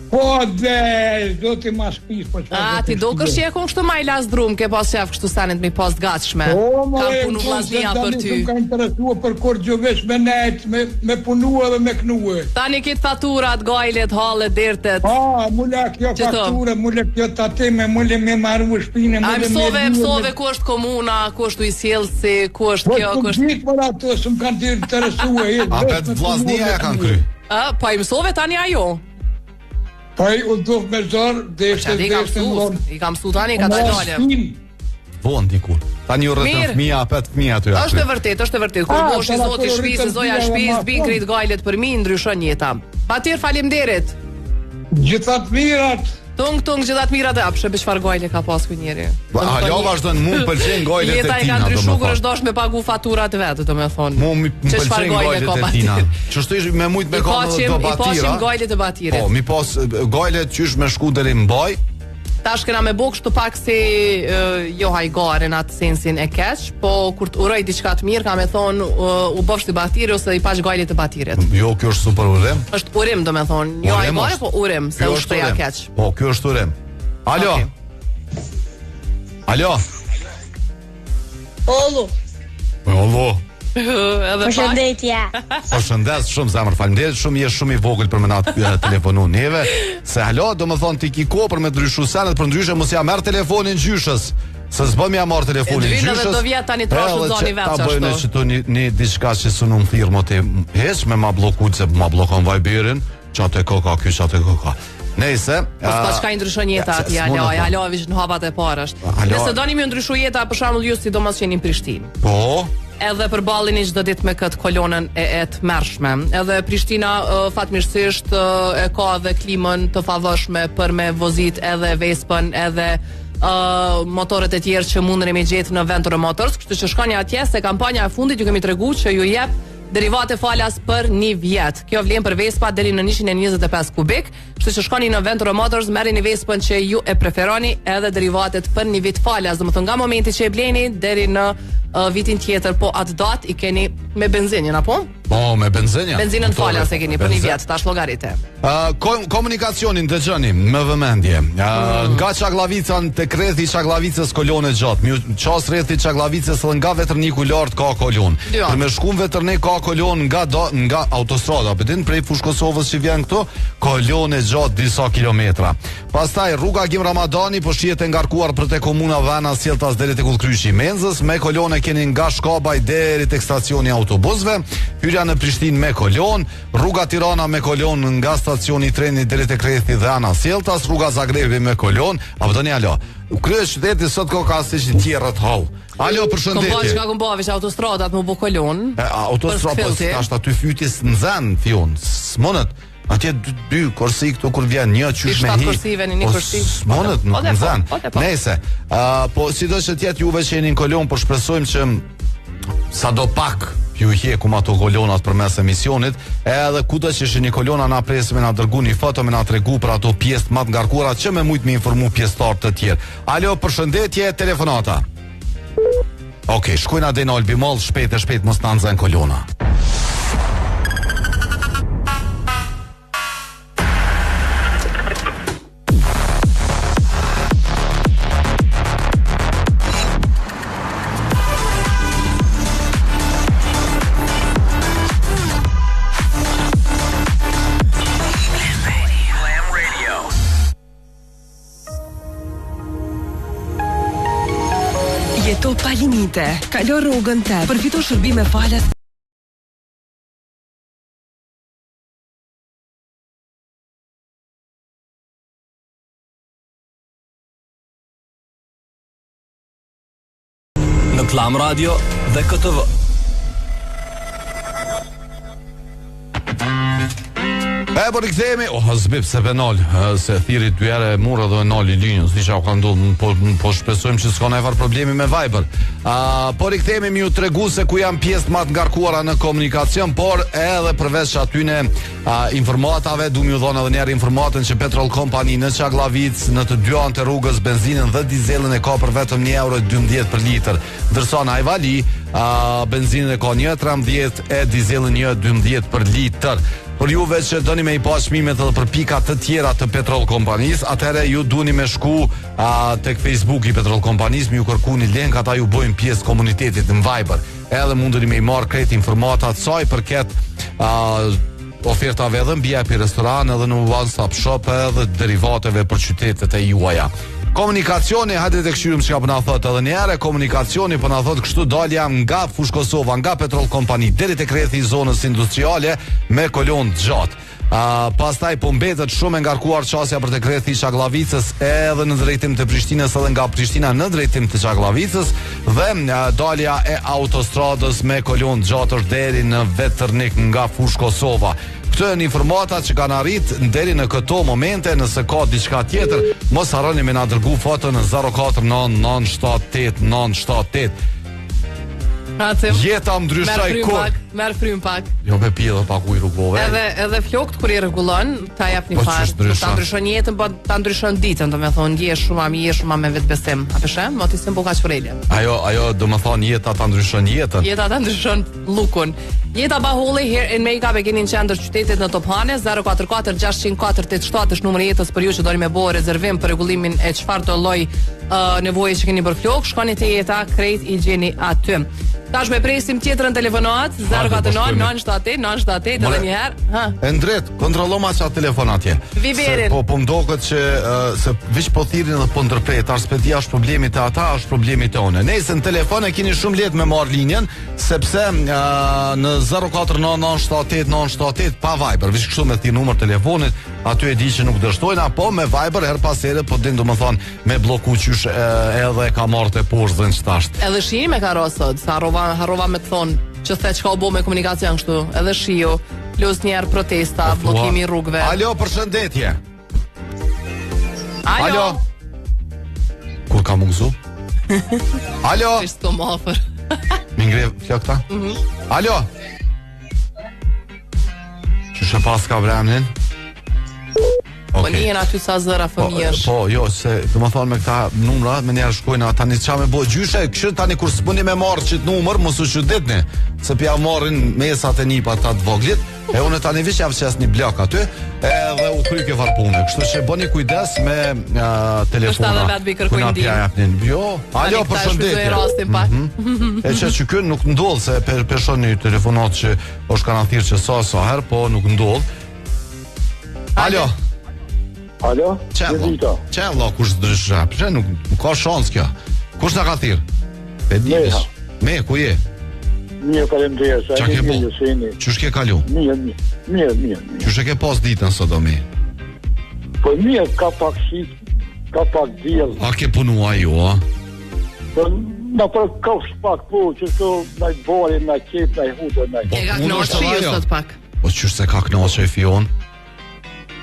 [SPEAKER 9] Po dhe, zoti ma shpis, po që...
[SPEAKER 1] ti do kërsh je kon kështu ma i las drum, ke pas qef kështu sanet me pas gatshme. Kam punu vllaznia për ty.
[SPEAKER 9] Ka interesua për kur gjovesh me nejt, me punua dhe me knue.
[SPEAKER 1] Tani kitë faturat, gajlet, hallet, dertet.
[SPEAKER 9] Mula kjo faktura, mula kjo tatime, mula me marru shpine, mula me...
[SPEAKER 1] Mësove ku është komuna, ku është ujësjellsi, ku është kjo, ku është...
[SPEAKER 9] Po të për ato, së më kanë të interesua.
[SPEAKER 2] A pet vllaznia e kanë kry?
[SPEAKER 1] Po i mësove tani ajo.
[SPEAKER 9] Pa i u duf me zorë dhe ishte veshtë në lonë.
[SPEAKER 1] I kam su tani, ka të gjallim.
[SPEAKER 2] Vonë dikur. Tani u rëtën fëmija, apet fëmija të
[SPEAKER 1] është e vërtet. Kur bosh i zoti shpisë, zoja shpisë, bin krit gajlet për mi, ndryshon jeta. Batir, faleminderit.
[SPEAKER 9] Gjithat mirat.
[SPEAKER 1] Tung, gjithat mirat e apshe, be çfarë gajle ka pas këj njeri.
[SPEAKER 2] Halo, vazhdojnë, mu më pëlqen gajlet e tina.
[SPEAKER 1] Jeta i ka ndryshu kur është dosh me pagu faturat vetë, do me thonë.
[SPEAKER 2] Mu më pëlqen gajlet e tina. Qështu ish me mujt me konë do Batira.
[SPEAKER 1] I pashim gajlet e Batirit.
[SPEAKER 2] Po, mi pas gajlet qysh me shku deri mbaj.
[SPEAKER 1] Tash kena me buk shtu pak si jo hajgare në atë sensin e keq, po kur të uroj diçka të mirë, ka me thonë u bofsh të Batiri ose i pash gajlet e Batirit.
[SPEAKER 2] Jo, kjo është super urim.
[SPEAKER 1] Është urim, do me thonë, jo hajgare, po urim, se u shtoja keq.
[SPEAKER 2] Po, kjo është urim. Alo. Alo. Olo.
[SPEAKER 10] Përshëndetje.
[SPEAKER 2] Përshëndes shumë zemër, faleminderit shumë, je shumë i vogël për më na telefonu neve. Se halo, do më thonë ti ki ko për me ndryshu senet, për ndryshe mos ja merr telefonin gjyshës. Se s'bëm ja marr telefonin gjyshës.
[SPEAKER 1] Edhe do vjet tani trashë zoni vetë ashtu.
[SPEAKER 2] Ta bëjnë që to një diçka që sunum thirrë te heq me ma blloku se ma bllokon Viberin, çatë koka ky çatë koka. Nëse,
[SPEAKER 1] po çka i ndryshon jeta aty, alo, vish në hapat e parë është. Nëse doni më ndryshu jeta, për shembull ju sidomos jeni në Prishtinë.
[SPEAKER 2] Po.
[SPEAKER 1] Edhe përballeni çdo ditë me këtë kolonën e tmerrshme. Edhe Prishtina fatmirësisht e ka edhe klimën të favërshme për me vozit edhe Vespën, edhe motorët e tjerë që mundeni me gjetë në Venture Motors, kështu që shkoni atje se kampanja e fundit ju kemi treguar që ju jep derivate falas për 1 vjet. Kjo vlen për Vespa deri në 125 kubik, kështu që shkoni në Venture Motors, merrni Vespën që ju e preferoni edhe derivatet për 1 vit falas, domethënë nga momenti që e bleni deri në vitin tjetër, po atë datë I keni me benzinën, apo?
[SPEAKER 2] Po, me benzinja.
[SPEAKER 1] Benzinën falas e keni për një vjet, tash llogarite.
[SPEAKER 2] Komunikacionin dëgjoni me vëmendje. Nga Çaklavica te Krethi Çaklavicës kolon e gjatë. Ços rrethi Çaklavicës edhe nga Veterniku lart ka kolon. Për me shkuën Veternik ka kolon nga autostrada, përdin prej Fushë Kosovës që vjen këtu, kolon e gjatë disa kilometra. Pastaj rruga Gim Ramadani po shihet e ngarkuar për te komuna Vana Sjelltas deri te Kullkryqi I Menzës, me kolon e keni nga Shkabaj deri tek stacioni autobusëve. Hyrja në Prishtinë me kolon, rruga Tirana me kolon nga stacioni I trenit deri te Krethi dhe Ana Sjelltas, rruga Zagrebi me kolon. Apo tani alo. Krye qyteti sot ka si që tjerë të hall. Alo, përshëndetje.
[SPEAKER 1] Kombo çka kumbovish autostradat më bu kolon.
[SPEAKER 2] Autostrada është aty fytys në zën fiun. Smonët. Atje dy kursi këtu kur vjen një qysh me hi.
[SPEAKER 1] Shtat kursive në një kursi.
[SPEAKER 2] Smonët në zën. Nëse, po sidoqë të jetë juve që jeni në kolon, po shpresojmë që sadopak ju hjekum ato kolonat përmes emisionit, edhe kudo që është një kolona na presim na dërgoni foto me na tregu për ato pjesë më të ngarkuara që më shumë me informu pjesëtar të tjerë. Alo, përshëndetje, telefonata. Okej, shkojna dhe në Albimol, shpejt mos na nxën kolona.
[SPEAKER 11] Jeto pa limite, kalo rrugën te, përfito shërbime falas.
[SPEAKER 12] Në Klam Radio dhe KTV.
[SPEAKER 2] Po rikthehemi, zbip se penal, se thiri dy herë e murë dhe e nali linjën, si që ka ndodhur, po shpresojmë që s'ka ndonjë problemi me Viber. Po rikthehemi mi ju tregu se ku janë pjesë më të ngarkuara në komunikacion, por edhe përveç atyne informatave, du mi u dhonë edhe njerë informatën që Petrol Company në Çaklavic, në të dy anët e rrugës, benzinën dhe dizelën e ka për vetëm €1.12 për litër, ndërsa në Ajvali benzinën e ka €1.13 e dizelën €1.12 për litër. Për juve që doni me I pa çmimet edhe për pika të tjera të Petrol Kompanisë, atëherë ju duni me shku tek Facebook I Petrol Kompanisë, ju kërkuni link, ata ju bojnë pjesë komunitetit në Viber. Edhe mundeni me I marr krejt informatat sa I përket ofertave edhe mbi api restoran edhe në one stop shop edhe derivateve për qytetet e juaja. Komunikacioni, hajde të këshyrim që ka për na thot edhe njerë, komunikacioni për na thot kështu dalja nga Fushë Kosova, nga Petrol Company, deri te Krethi I zonës industriale me kolon gjatë. Pastaj po mbetet shumë e ngarkuar qasja për te Krethi I Çaklavicës edhe në drejtim të Prishtinës edhe nga Prishtina në drejtim të Çaklavicës dhe dalja e autostradës me kolon gjatë deri në Veternik nga Fushë Kosova. Këto janë informata që kanë arrit deri në këto momente. Nëse ka diçka tjetër, mos harroni me na dërgu foto në 049978978. Jeta ndryshoi kur.
[SPEAKER 1] Merr frym pak.
[SPEAKER 2] Jo me pije pak ujë rrugove.
[SPEAKER 1] Edhe flokt kur I rregullon, ta jap një farë. Ta ndryshon jetën, po ta ndryshon ditën, domethënë ndjehesh shumë më mirë, shumë më me vetbesim. A peshe? Moti se mbuka çfarële.
[SPEAKER 2] Ajo domethënë jeta ta ndryshon jetën.
[SPEAKER 1] Jeta ta ndryshon lukun. Jeta Baholli here in Make-up e keni në qendër qytetit në Tophane. 044 604 87 është numri jetës për ju që doni me bëu rezervim për rregullimin e çfarë do lloj nevoje që keni për flok. Shkoni te Jeta, krejt I gjeni aty. Tash me presim tjetrën telefonat 049-978-978 edhe një herë.
[SPEAKER 2] E ndret, kontrollo ma çat telefon atje.
[SPEAKER 1] Viberin.
[SPEAKER 2] Po mdoket që se veç po thirrin dhe po ndërpret, aspetia është problemi te ata, është problemi te one. Nëse në telefon e keni shumë lehtë me marr linjën, sepse në 049-978-978 pa Viber, veç kështu me thirr numër telefonit, aty e di që nuk dështojna, po me Viber her pas here po din domethën me bloku qysh edhe ka marrë te poshtë çtasht.
[SPEAKER 1] Edhe shihim e ka rosot, sa harrova me të thonë që the çka u bë me komunikacion kështu, edhe shiu, plus njerë protesta, bllokimi I rrugëve.
[SPEAKER 2] Alo, përshëndetje. Alo. Kur ka mungzu? Alo.
[SPEAKER 1] Ishtë të mafër.
[SPEAKER 2] Mi ngre flokta? Alo. Qyshe pas ka vremnin?
[SPEAKER 1] Po njen aty sa zëra fëmijësh.
[SPEAKER 2] Po, jo, se domethënë me këta numra me njerëz shkojnë tani ç'a me bë gjyshe, kështu tani kur s'puni me marr çit numër, mos u çuditni, se pja marrin mesat e nipat ata të voglit, e unë tani veç javë çes një blok aty, edhe u kryqë varpunë. Kështu që bëni kujdes me telefona.
[SPEAKER 1] Kujna
[SPEAKER 2] japnin. Jo, alo, përshëndetje. E që ky nuk ndodh se peshoni telefonat që është kanë thirrë që sa herë, po nuk ndodh. Alo.
[SPEAKER 5] Alo?
[SPEAKER 2] Çello, kush ndrysha? Pse nuk ka shans kjo? Kush na ka thirr? Pedish. Me ku je?
[SPEAKER 5] Mirë, faleminderit.
[SPEAKER 2] Çka ke bë? Çush ke kalu?
[SPEAKER 5] Mirë.
[SPEAKER 2] Çush e ke pas ditën sot domi?
[SPEAKER 5] Po mirë, ka pak shit, ka pak diell.
[SPEAKER 2] A ke punuar ju, a?
[SPEAKER 5] Po na për kosh pak po, që to na bori, na qep, na hudë, na.
[SPEAKER 1] E ka knoqë sot pak.
[SPEAKER 2] Po çush se ka knoqë fion?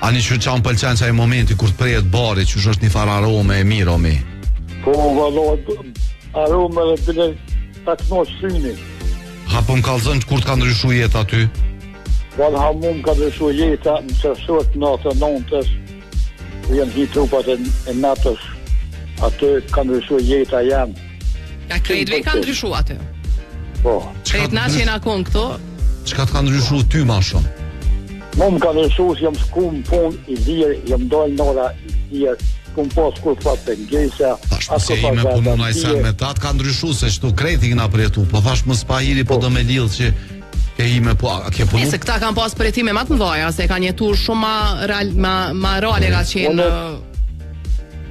[SPEAKER 2] Ani që qa më pëlqen që e momenti kur të prejet bari, që është një farë arome e mirë o mi?
[SPEAKER 5] Po, valot, arome dhe bile të knoqë syni.
[SPEAKER 2] Ha, po më kalzën kur të ka ndryshu jetë aty?
[SPEAKER 5] Valë ha mu më ka ndryshu jetë, më sërshot natë nëntës, ku jenë hi trupat e natës, aty ka ndryshu jetë a janë.
[SPEAKER 1] Ja, krejtve ka ndryshu aty?
[SPEAKER 5] Po.
[SPEAKER 1] Krejt na që jena konë këto?
[SPEAKER 2] Qka të ka ndryshu ty ma shumë?
[SPEAKER 5] Mu më ka ndryshu si jam shku më pun i lirë, jam dojnë nora i lirë, ku më pas kur fa për ngejse.
[SPEAKER 2] Thash se i me punu na i sen me ta të ka ndryshu, se qëtu krejti këna përjetu, po thash më spahiri po do me lidhë që ke i me po, a ke punu?
[SPEAKER 1] Se këta kanë pas përjetime ma të mdoja, se kanë jetu shumë ma reale ka qenë,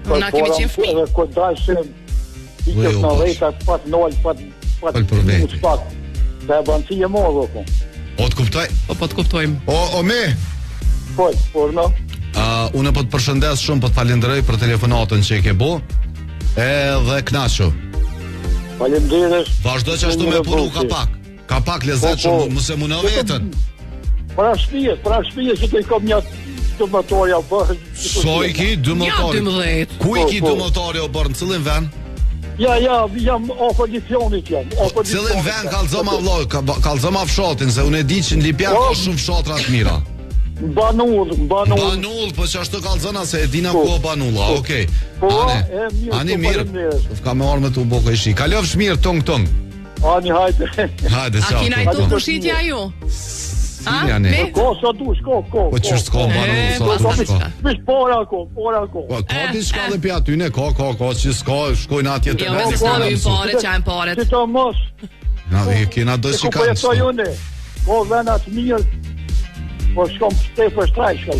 [SPEAKER 1] na kemi qenë fmi.
[SPEAKER 5] Edhe këtë dajshë, i këtë në vejta, pat nëllë, pat në spak, dhe e banë e morë, po.
[SPEAKER 2] O të kuptoj?
[SPEAKER 1] Po të kuptojmë.
[SPEAKER 2] O me?
[SPEAKER 5] Po, no.
[SPEAKER 2] Unë po të përshëndes shumë, po të falenderoj për telefonatën që e ke bo, edhe knaqo.
[SPEAKER 5] Falenderoj.
[SPEAKER 2] Vazhdo që ashtu me punu ka pak lezet shumë, mëse mu në vetën.
[SPEAKER 5] Pra shpije që të i kom një të motorja o bërë.
[SPEAKER 2] So i ki dë motorja?
[SPEAKER 1] Ja, 12.
[SPEAKER 2] Ku i ki dë motorja o bërë, në cilin ven?
[SPEAKER 5] Ja, jam opozicioni që jam.
[SPEAKER 2] Cilin ven kalzoma fshatin, se unë e di që në Lipjan ka shumë fshatra të mira.
[SPEAKER 5] Banull.
[SPEAKER 2] Banull, po që ashtu kalzona se e dina ku o banulla, okej. Ani mirë, ka me orë me të u boko e shi. Kalofsh mirë, tung.
[SPEAKER 5] Ani, hajde.
[SPEAKER 2] Hajde, sa.
[SPEAKER 1] A kina i tu përshitja ju?
[SPEAKER 2] Sinja ne.
[SPEAKER 5] Ko, sa du, shko.
[SPEAKER 2] Po që s'ko banull, sa du shko.
[SPEAKER 5] Vish pora ko.
[SPEAKER 2] Po, ka di shka dhe pja ty ne, ka, që s'ko, shkojnë atje të
[SPEAKER 1] me s'ko i pare, qajnë paret.
[SPEAKER 5] Që ta mos.
[SPEAKER 2] Na, kena dë që kanë s'ko.
[SPEAKER 5] Ko venat mirë, po shkom për shtrajshka.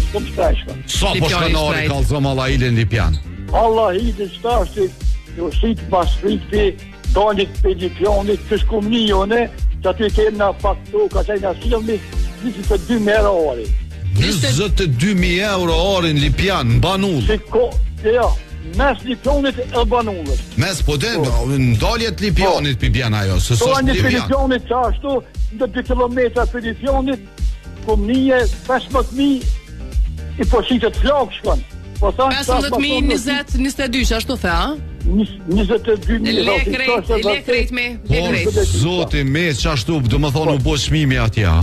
[SPEAKER 2] Sa po shkanari kalzom Allah ilin Lipjan?
[SPEAKER 5] Allah ilin shtashti, jo shqit pas frikti, donit për Lipjanit, që shkum një jone, që aty kemë në faktu, ka qaj në silmi, 22.000 euro ori.
[SPEAKER 2] 22.000 euro ori në Lipjan, në Banull?
[SPEAKER 5] Ja, mes Lipjanit e Banullës.
[SPEAKER 2] Mes, po dhe, në daljet Lipjanit për bjena jo, se së është
[SPEAKER 5] Lipjan. Për Lipjanit që ashtu, në 2 kilometra për Lipjanit, kom një 15.000 i poshitet flak shkon.
[SPEAKER 1] 15.000, 20, 22, që ashtu the, a?
[SPEAKER 5] 22.000.
[SPEAKER 1] Le krejt me.
[SPEAKER 2] Por, zoti me, që ashtu, do më thonë u bo shmimi atja.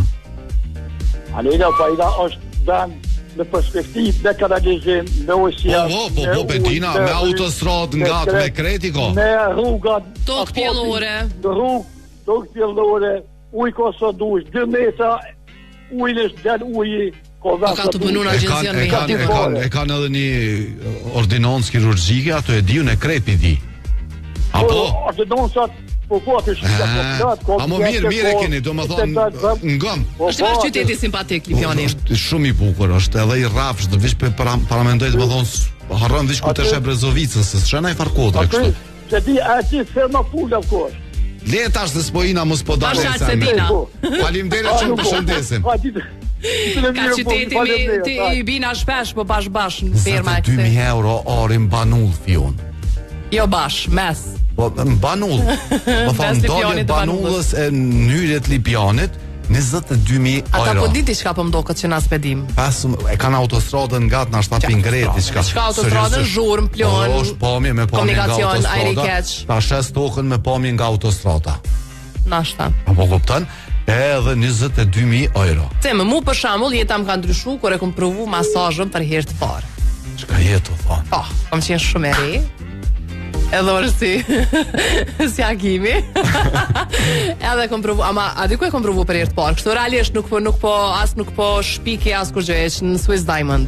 [SPEAKER 5] Alena, pa ila është dan në perspektiv, në kanalizim, në usja.
[SPEAKER 2] Po, Betina, me autostrad nga të me kreti ko?
[SPEAKER 5] Me rrugat.
[SPEAKER 1] Tok pjellore.
[SPEAKER 5] Tok pjellore, uj ko së dush, 2 metra, ujnës del uji,
[SPEAKER 1] ka të punu në agjension me
[SPEAKER 2] e kanë edhe një ordinancë kirurgjike, ato e di, unë e krepi di. Apo?
[SPEAKER 5] Ordinansat, po atë shqiptat.
[SPEAKER 2] Amo mirë e keni, do më thonë, ngëm.
[SPEAKER 1] është vesh qyteti simpatik, Lipjani.
[SPEAKER 2] është shumë i bukur, është edhe i rafsh, dhe vish për paramendoj të më thonë, harron vish ku të shë Brezovicën, se shëna i farkodre kështu.
[SPEAKER 5] Se di, a ti firma pula ku është.
[SPEAKER 2] Letash dhe spojina mos po dalë e se me. Falimdere që më përshëndesim.
[SPEAKER 1] Ka qyteti me i bina shpesh, po bash në firma e këse.
[SPEAKER 2] 22.000 euro orin Banull, fion.
[SPEAKER 1] Jo bash, mes.
[SPEAKER 2] Po, në Banull. Më thonë, dolje Banullës e njëret Lipjanit, 22.000 euro.
[SPEAKER 1] Ata po diti shka po mdo këtë që na spedim.
[SPEAKER 2] E kanë autostradën nga të nashta pingreti.
[SPEAKER 1] Shka autostradën, zhurm, plon, komunikacion, ajri keq.
[SPEAKER 2] Ta shes tokën me pamje nga autostrada.
[SPEAKER 1] Nashta.
[SPEAKER 2] Apo kupton? Edhe 22.000 euro.
[SPEAKER 1] Se mu për shembull jeta më ka ndryshu kur e kam provu masazhin për herë të parë.
[SPEAKER 2] Ka jetu, thonë.
[SPEAKER 1] Po, kam qenë shumë e re. Edhe është si agimi. Edhe kom provu, ama a di ku e kom provu për herë të parë. Kështu realisht nuk po shpike as kur gjë në Swiss Diamond.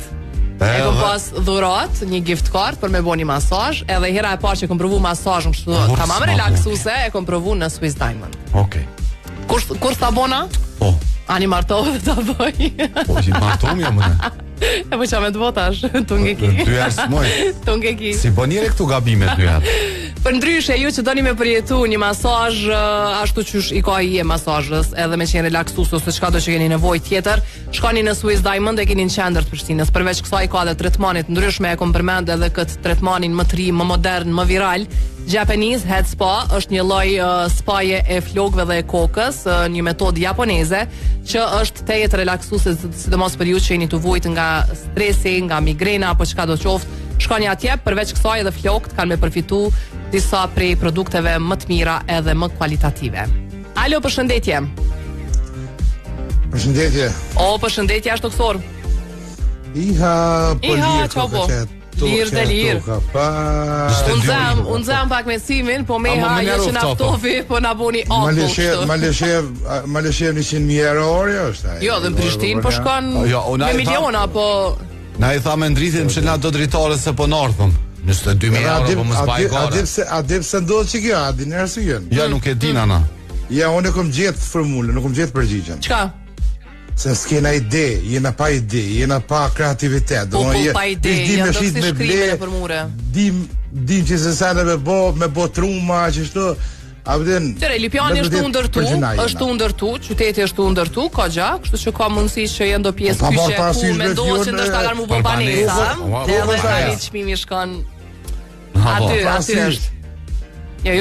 [SPEAKER 1] E kom pas dhurat, një gift card për me bo një masazh, edhe hera e parë që kom provu masazhën kështu tamam relaksuse, e kom provu në Swiss Diamond.
[SPEAKER 2] Okej.
[SPEAKER 1] Kur tha bona?
[SPEAKER 2] Po.
[SPEAKER 1] Ani martove të bëj.
[SPEAKER 2] Po, që martom jam më.
[SPEAKER 1] E po qa me të votash, tunge ki.
[SPEAKER 2] 2 herë s'moj.
[SPEAKER 1] Tunge ki.
[SPEAKER 2] Si po njëre këtu gabime 2 herë.
[SPEAKER 1] Për ndryshe, ju që doni me përjetu një masazh ashtu qysh i ka i e masazhës, edhe me qenë relaksus ose çka do që keni nevojë tjetër, shkoni në Swiss Diamond e keni në qendër të Prishtinës. Përveç kësaj ka dhe tretmanit ndryshme, e kom përmend edhe këtë tretmanin më të ri, më modern, më viral. Japanese Head Spa është një lloj spaje e flokëve dhe e kokës, një metodë japoneze që është tejet relaksuse, sidomos për ju që jeni të vujt nga stresi, nga migrena apo çka do qoftë. Shkoni atje, përveç kësaj edhe flokët kanë me përfitu disa prej produkteve më të mira edhe më kualitative. Alo, përshëndetje.
[SPEAKER 13] Përshëndetje.
[SPEAKER 1] O, përshëndetje, ashtë doktor.
[SPEAKER 13] Iha,
[SPEAKER 1] çau po. Lirë dhe lirë. Unë zem pak me simin, po me ha jo që naftofi, po na boni ako kështu.
[SPEAKER 13] Maleshev 100.000 euro orë, është?
[SPEAKER 1] Jo, dhe në Prishtinë po shkon me miliona, po...
[SPEAKER 2] Na i tha me ndritin më shëna do dritore se po nërthëm. 22.000 euro po më zbaj gore.
[SPEAKER 13] A dip se ndodhë që kjo, a di nërë së gjënë?
[SPEAKER 2] Ja, nuk e din, ana.
[SPEAKER 13] Ja, unë e kom gjithë formule, nuk kom gjithë përgjigjen.
[SPEAKER 1] Qka?
[SPEAKER 13] Se s'kena ide, jena pa ide, jena pa kreativitet.
[SPEAKER 1] Po pa ide, janë do kësi shkrimene për mure.
[SPEAKER 13] Dim që se sene me bo truma, që shto...
[SPEAKER 1] Tëre, Lipjani është u ndërtu, qyteti është u ndërtu, ka gjak, kështu që ka mundësi që jenë do pjesë kyshe ku me ndohë që ndështë agar mu bo banesa, edhe tani çmimi shkon aty është.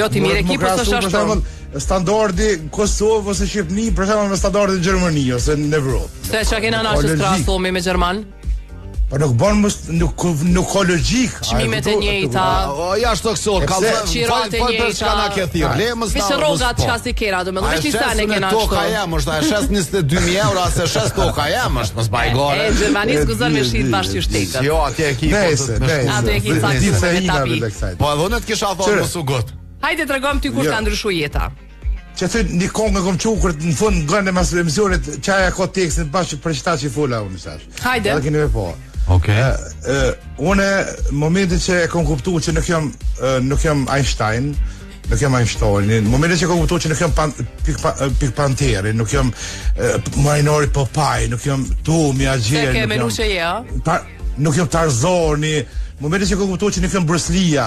[SPEAKER 1] Jo, ti mirë ekip ose është ashtu.
[SPEAKER 13] Standardi Kosovë ose Shqipni, për shembull me standardin Gjermani ose në Evropë.
[SPEAKER 1] Se çka kena na që strasomi me Gjerman?
[SPEAKER 13] Po nuk bën nuk ka logjik.
[SPEAKER 1] Çmimet e njëjta.
[SPEAKER 2] Ja shtoksor, ka
[SPEAKER 1] qirat e njëjta. Vishë rrogat çka si kera, do me thonë veç nisane kena ashtu.
[SPEAKER 2] Toka jam, është a shes 22.000 euro, a se shes toka jam, është mos baj gore.
[SPEAKER 1] E Gjermanisë guzon me shit bashkë shtetët.
[SPEAKER 2] Jo, atje e ki.
[SPEAKER 1] Atje e ki saktë me tapi.
[SPEAKER 2] Po edhe unë të kisha thonë mos u got.
[SPEAKER 1] Hajde tregom ty kur ka ndryshuar jeta.
[SPEAKER 13] Që thë një kongë kom qukur në fund gënë mas emisionit qaja ka tekstin bashkë për qëta që i fola unë misash.
[SPEAKER 1] Hajde.
[SPEAKER 13] Edhe keni me po. Une momentin që e kom kuptu që nuk jam Einstein, nuk jam Einstein, momentin që e kom kuptu që nuk jam Pik Panteri, nuk jam Marinori Popaj, nuk jam Tomi Agjer, nuk jam Tarzoni, momentin që e kom kuptu që nuk jam Bruslia,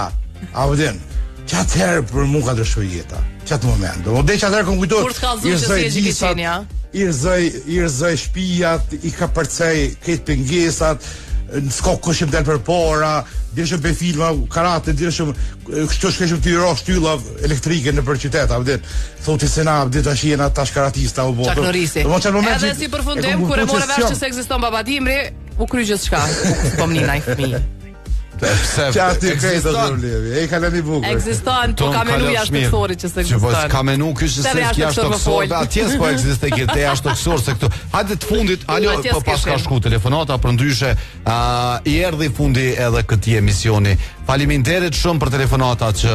[SPEAKER 13] a vëdin, që atëherë për mu ka ndryshu jeta, që atë moment. Dhe që atëherë kom kuptu, i rëzoj shpijat, i ka përcej këtë pengesat, s'ka kushim del për para, dirëshëm për filma, karate, dirëshëm kështu të iro shtylla elektrike në për qytet, thoti se na, të ashjena tash karatista u botë.
[SPEAKER 1] Qak Norisi. Edhe si përfundim, kur e more vesh që se eksiston Baba Dimri, u kryqës shka, po mnina i fmi.
[SPEAKER 2] Që
[SPEAKER 13] aty krejtë të problemi, e i kalemi bukur.
[SPEAKER 1] Eksiston, po ka menu jashtë tëksorit që se eksiston.
[SPEAKER 2] Që po ka menu kështë se jashtë tëksor, atjes po eksiste kërte jashtë tëksor, se këtu. Hajde të fundit, alo, po pas ka shku telefonata, për ndryshe, i erdhi fundi edhe këti emisioni. Faleminderit shumë për telefonata që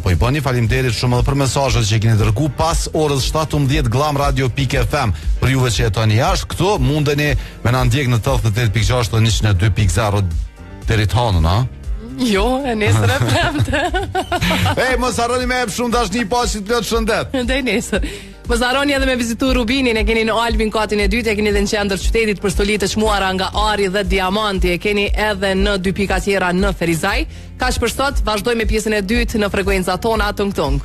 [SPEAKER 2] po i bëni, faleminderit shumë edhe për mesazhet që keni dërguar pas orës 17 glamradio.fm. Për juve që jetoni jashtë këtu, mundeni me na ndjek në 88.6 dhe 102.0 deri të hanën, a?
[SPEAKER 1] Jo, e nesër e premte.
[SPEAKER 2] Ej, mos harroni me shumë dashni paqit plot shëndet.
[SPEAKER 1] Dej nesër. Mos harroni edhe me vizitu Rubinin, e keni në Albin katin e dytë, e keni edhe në qendër qytetit për stoli të çmuara nga ari dhe diamanti, e keni edhe në 2 pika tjera në Ferizaj. Kaq për sot, vazhdoj me pjesën e dytë në frekuencat tona tung tung.